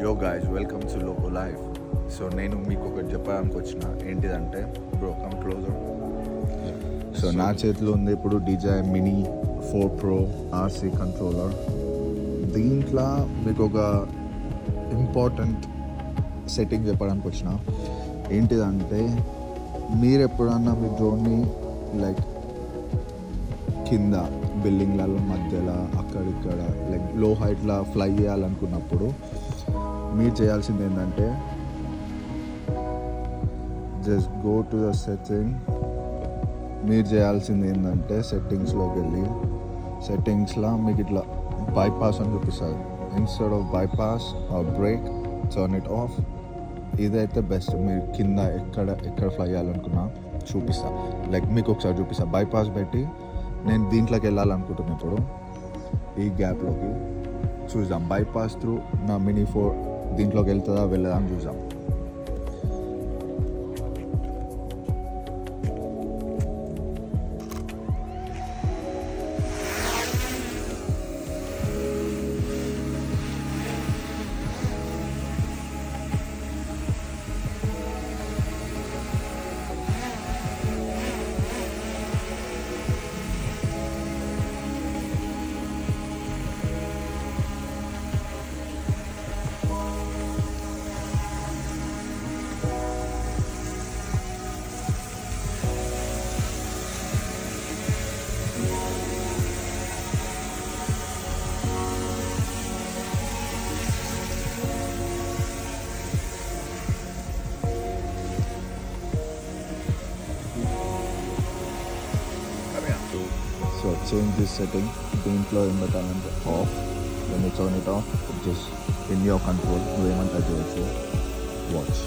యో guys welcome to loco life. So నేను మీకు ఒకటి చెప్పడానికి వచ్చిన ఏంటిదంటే బ్రో కమ్ క్లోజర్. సో నా చేతిలో ఉంది ఇప్పుడు DJI mini 4 Pro RC controller. దీంట్లో మీకు ఒక ఇంపార్టెంట్ సెట్టింగ్ చెప్పడానికి వచ్చిన ఏంటిదంటే మీరు ఎప్పుడన్నా మీ డ్రోన్ని లైక్ కింద బిల్డింగ్లలో మధ్యలో అక్కడిక్కడ లైక్ లో హైట్లో ఫ్లై చేయాలనుకున్నప్పుడు మీరు చేయాల్సింది ఏంటంటే just go to the setting. మీరు చేయాల్సింది ఏంటంటే సెట్టింగ్స్లోకి వెళ్ళి సెట్టింగ్స్లో మీకు ఇట్లా బైపాస్ అని చూపిస్తుంది. Instead of bypass or break turn it of. ఇదైతే బెస్ట్. మీరు కింద ఎక్కడ ఫ్లై చేయాలనుకున్నా చూపిస్తా. లైక్ మీకు ఒకసారి చూపిస్తా. బైపాస్ పెట్టి నేను దీంట్లోకి వెళ్ళాలనుకుంటున్నాను. ఇప్పుడు ఈ గ్యాప్లోకి చూద్దాం. బైపాస్ త్రూ నా మినీ 4 దీంట్లోకి వెళ్తుందా వెళ్ళదా అని చూద్దాం. So change this setting. దీంట్లో ఏం పెట్టాలంటే of. when you turn it off, just in your control నువ్వేమంటా చేయొచ్చు. వాచ్.